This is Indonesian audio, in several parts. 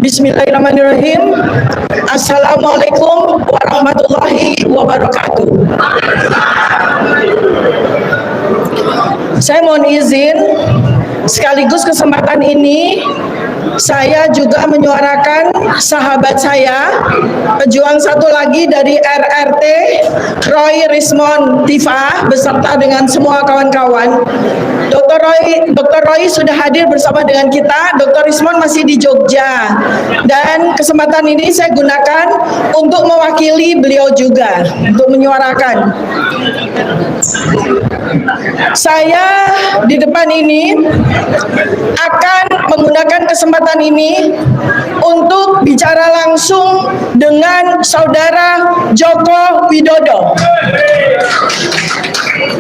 Bismillahirrahmanirrahim. Assalamualaikum warahmatullahi wabarakatuh. Saya mohon izin, sekaligus kesempatan ini saya juga menyuarakan sahabat saya, pejuang satu lagi dari RRT, Roy Rismond Tifa, beserta dengan semua kawan-kawan. Dr. Roy sudah hadir bersama dengan kita, Dr. Rismond masih di Jogja, dan kesempatan ini saya gunakan untuk mewakili beliau juga, untuk menyuarakan. Saya di depan ini akan menggunakan kesempatan ini untuk bicara langsung dengan Saudara Joko Widodo.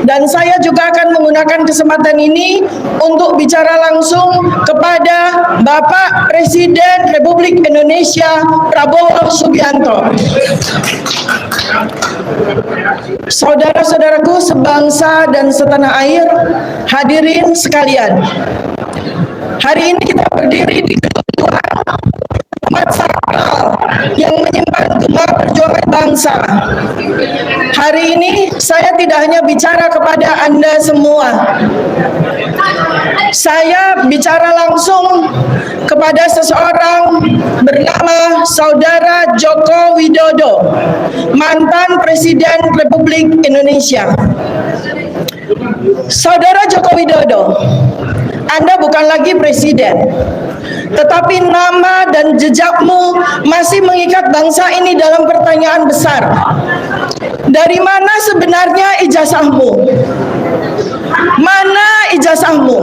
Dan saya juga akan menggunakan kesempatan ini untuk bicara langsung kepada Bapak Presiden Republik Indonesia Prabowo Subianto. Saudara-saudaraku sebangsa dan setanah air, hadirin sekalian. Hari ini kita berdiri di ketua umat sakral yang menyimpan gemar perjuangan bangsa. Hari ini saya tidak hanya bicara kepada Anda semua. Saya bicara langsung kepada seseorang bernama Saudara Joko Widodo, mantan Presiden Republik Indonesia. Saudara Joko Widodo, Anda bukan lagi presiden, tetapi nama dan jejakmu masih mengikat bangsa ini dalam pertanyaan besar. Dari mana sebenarnya ijazahmu? Mana ijazahmu?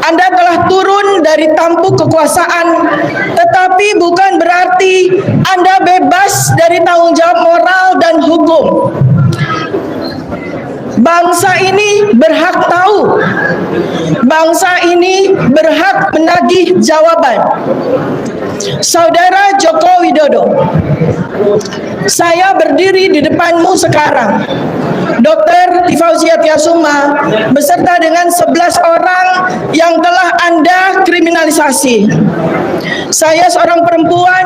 Anda telah turun dari tampuk kekuasaan, tetapi bukan berarti Anda bebas dari tanggung jawab moral dan hukum. Bangsa ini berhak tahu. Bangsa ini berhak menagih jawaban. Saudara Joko Widodo, saya berdiri di depanmu sekarang, Dr. Tifauziah Tiasuma, beserta dengan 11 orang yang telah Anda kriminalisasi. Saya seorang perempuan,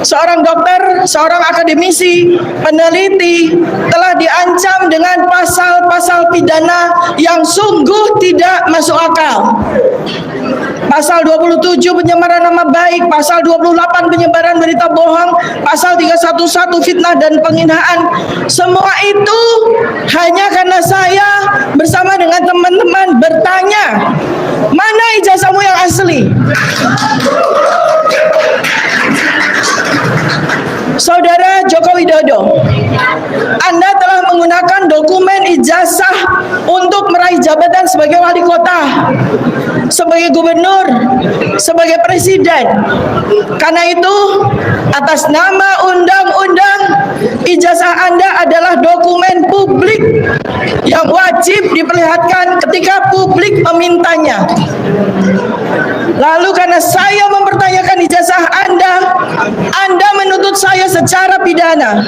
seorang dokter, seorang akademisi, peneliti, telah diancam dengan pasal-pasal pidana yang sungguh tidak masuk akal. Pasal 27 pencemaran nama baik, pasal 28 penyebaran berita bohong, pasal 311 fitnah dan penghinaan. Semua itu hanya karena saya bersama dengan teman-teman bertanya, mana ijazahmu yang asli? Saudara Joko Widodo, Anda telah menggunakan dokumen ijazah untuk meraih jabatan sebagai wali kota, sebagai gubernur, sebagai presiden. Karena itu, atas nama undang-undang, ijazah Anda adalah dokumen publik yang wajib diperlihatkan ketika publik memintanya. Lalu karena saya mempertanyakan ijazah Anda menuntut saya secara pidana.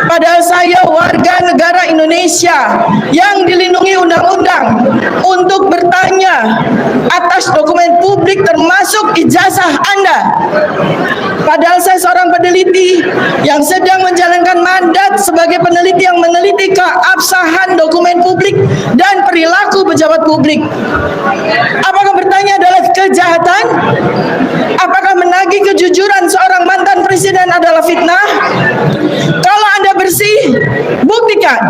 Padahal saya warga negara Indonesia yang dilindungi undang-undang untuk bertanya atas dokumen publik termasuk ijazah Anda. Padahal saya seorang peneliti yang sedang menjalankan mandat sebagai peneliti yang meneliti keabsahan dokumen publik dan perilaku pejabat publik. Apakah bertanya adalah kejahatan? Apakah menagih kejujuran seorang mantan presiden adalah fitnah? Kalau Anda bersih, buktikan.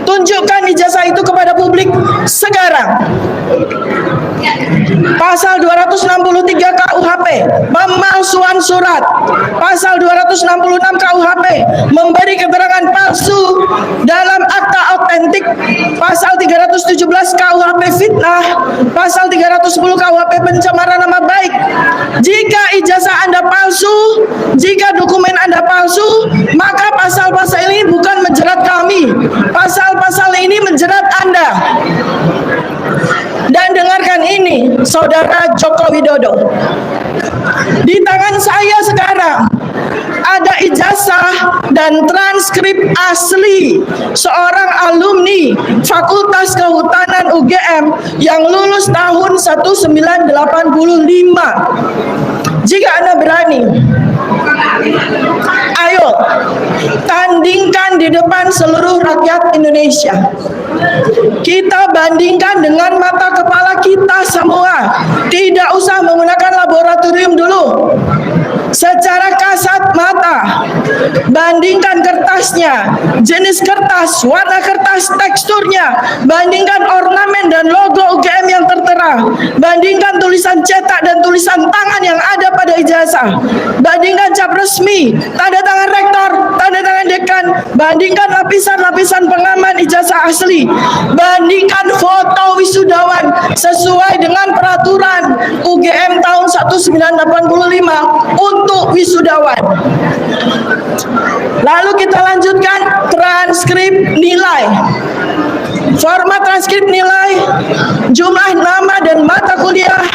Tunjukkan ijazah itu kepada publik sekarang. Pasal 263 KUHP, pemalsuan surat. Pasal 266 KUHP, memberi keterangan palsu dalam akta autentik. Pasal 317 KUHP fitnah. Pasal 310 KUHP pencemaran nama baik. Jika ijazah Anda palsu, jika dokumen Anda palsu, maka pasal-pasal ini bukan menjerat kami. Pasal-pasal ini menjerat Anda. Dan dengarkan ini, Saudara Joko Widodo. Di tangan saya sekarang ada ijazah dan transkrip asli seorang alumni Fakultas Kehutanan UGM yang lulus tahun 1985. Jika Anda berani, ayo tandingkan di depan seluruh rakyat Indonesia. Kita bandingkan dengan mata kepala kita semua. Tidak usah menggunakan laboratorium dulu. Secara kasat mata, bandingkan kertasnya, jenis kertas, warna kertas, teksturnya, bandingkan ornamen dan logo UGM yang tertera, bandingkan tulisan cetak dan tulisan tangan yang ada pada ijazah, bandingkan cap resmi, tanda tangan rektor, tanda tangan dekan, bandingkan lapisan-lapisan pengaman ijazah asli, bandingkan foto wisudawan sesuai dengan peraturan UGM tahun 1985 untuk wisudawan. Lalu kita lanjutkan transkrip nilai. Format transkrip nilai, jumlah nama dan mata kuliah,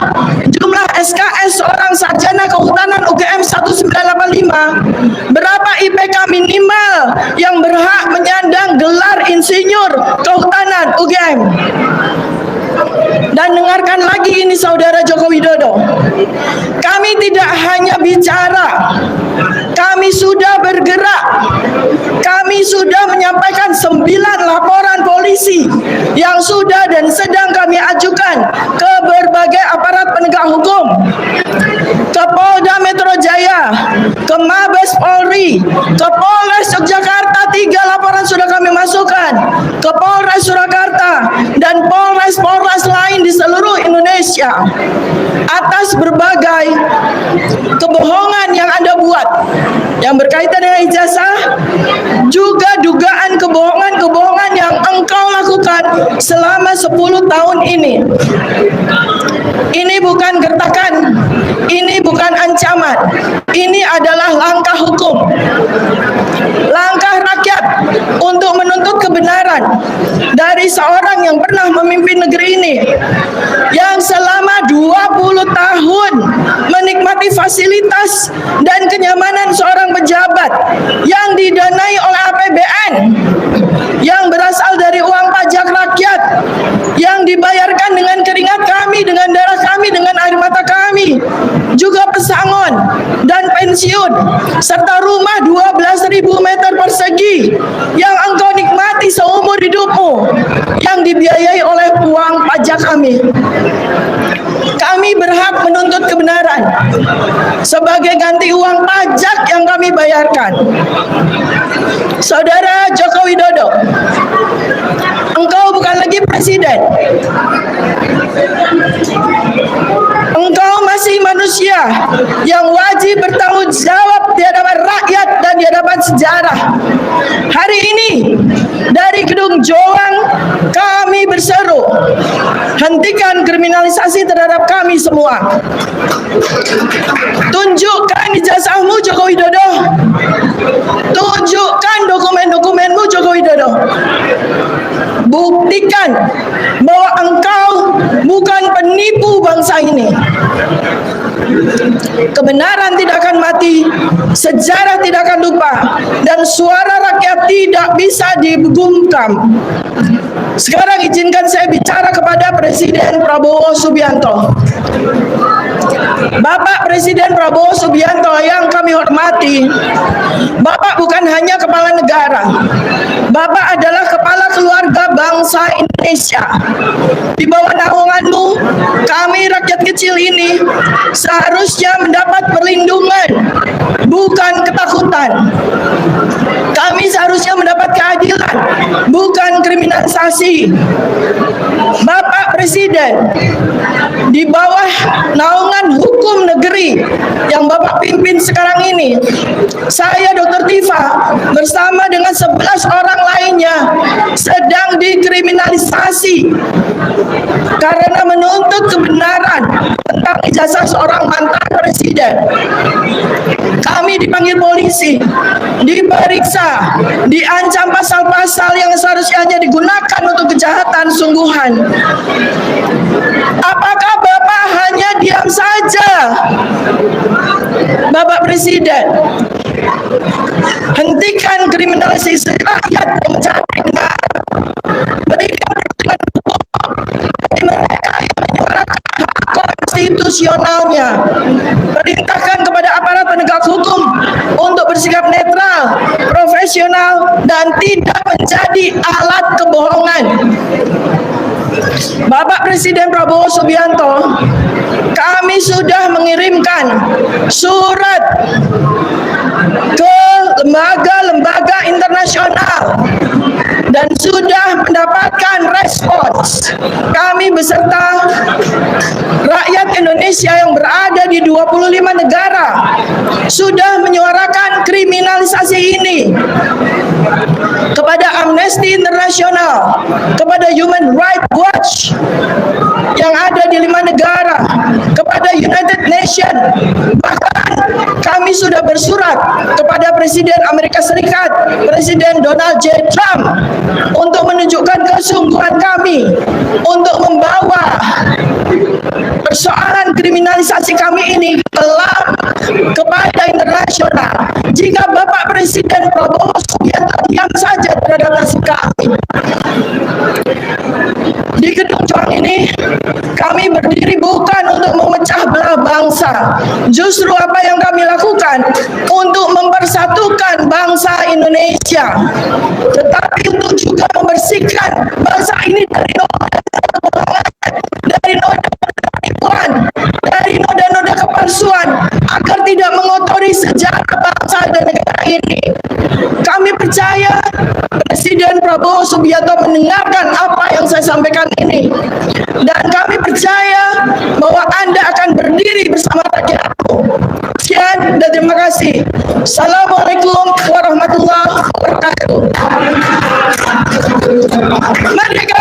jumlah SKS seorang sarjana kehutanan UGM 1985, berapa IPK minimal yang berhak menyandang gelar insinyur kehutanan UGM. Dan dengarkan lagi ini Saudara Joko Widodo. Kami tidak hanya bicara, kami sudah bergerak. Kami sudah menyampaikan 9 laporan polisi yang sudah dan sedang kami ajukan ke berbagai aparat penegak hukum, ke Polda Metro Jaya, ke Mabes Polri, ke Polres Yogyakarta. 3 laporan sudah kami masukkan, ke Polres Surakarta dan Polres-Polres lain di seluruh Indonesia atas berbagai kebohongan yang Anda buat yang berkaitan dengan ijazah, juga dugaan kebohongan-kebohongan yang engkau lakukan selama 10 tahun ini. Ini bukan gertakan, ini bukan ancaman, ini adalah langkah hukum, langkah rakyat untuk menuntut kebenaran dari seorang yang pernah memimpin negeri ini, yang selama 20 tahun menikmati fasilitas dan kenyamanan seorang pejabat yang didanai oleh APBN, yang berasal dari uang pajak rakyat, yang dibayarkan dengan keringat kami, dengan darah kami, dengan air mata kami, juga pesangon dan pensiun, serta rumah 12.000 meter persegi yang engkau nikmati seumur hidupmu, yang dibiayai oleh uang pajak kami. Kami berhak menuntut kebenaran sebagai ganti uang pajak yang kami bayarkan. Saudara Joko Widodo, engkau bukan lagi presiden. Engkau masih manusia yang wajib bertanggung jawab di hadapan rakyat dan di hadapan sejarah. Hari ini dari Gedung Joang kami berseru, hentikan kriminalisasi terhadap kami semua. Tunjukkan ijazahmu Joko Widodo. Tunjukkan dokumen-dokumenmu Joko Widodo. Buktikan bahwa engkau bukan penipu bangsa ini. Kebenaran tidak akan mati, sejarah tidak akan lupa, dan suara rakyat tidak bisa dibungkam. Sekarang izinkan saya bicara kepada Presiden Prabowo Subianto. Bapak Presiden Prabowo Subianto yang kami hormati, Bapak bukan hanya kepala negara, Bapak adalah kepala keluarga bangsa Indonesia. Di bawah naunganmu, kami rakyat kecil ini seharusnya mendapat perlindungan, bukan ketakutan. Kami seharusnya mendapat keadilan, bukan kriminalisasi. Bapak Presiden, di bawah naungan hukum negeri yang Bapak pimpin sekarang ini, saya Dr. Tifa bersama dengan 11 orang lainnya sedang dikriminalisasi karena menuntut kebenaran tentang ijazah seorang mantan presiden. Kami dipanggil polisi, diperiksa, diancam pasal-pasal yang seharusnya hanya digunakan untuk kejahatan sungguhan. Apakah Bapak hanya diam saja, Bapak Presiden. Hentikan kriminalisasi rakyat yang mencari negara. Berikan perlindungan hukum bagi mereka yang menyuarakan hak konstitusionalnya. Perintahkan kepada aparat penegak hukum untuk bersikap netral, profesional, dan tidak menjadi alat kebohongan. Bapak Presiden Prabowo Subianto, kami sudah mengirimkan surat ke lembaga-lembaga internasional dan sudah mendapatkan respons. Kami beserta rakyat Indonesia yang berada di 25 negara sudah menyuarakan kriminalisasi ini kepada Amnesty International, kepada Human Rights Watch yang ada di 5 negara, kepada United Nations. Bahkan kami sudah bersurat kepada Presiden Amerika Serikat, Presiden Donald J. Trump, untuk menunjukkan kesungguhan kami untuk membawa persoalan kriminalisasi kami ini kepada internasional. Jika Bapak Presiden Prabowo Subianto diam saja terhadap nasib kami, di gedung Juang ini kami berdiri bukan untuk memecah belah bangsa. Justru apa yang kami lakukan untuk mempersatukan bangsa Indonesia, tetapi untuk juga membersihkan bangsa ini dari noda-noda penipuan, dari noda-noda kepalsuan, agar tidak mengotori sejarah bangsa dan negara ini. Kami percaya Presiden Prabowo Subianto mendengarkan apa yang saya sampaikan ini, dan kami percaya bahwa Anda akan berdiri bersama rakyatku. Sekian dan terima kasih. Assalamualaikum warahmatullahi wabarakatuh. Merdeka!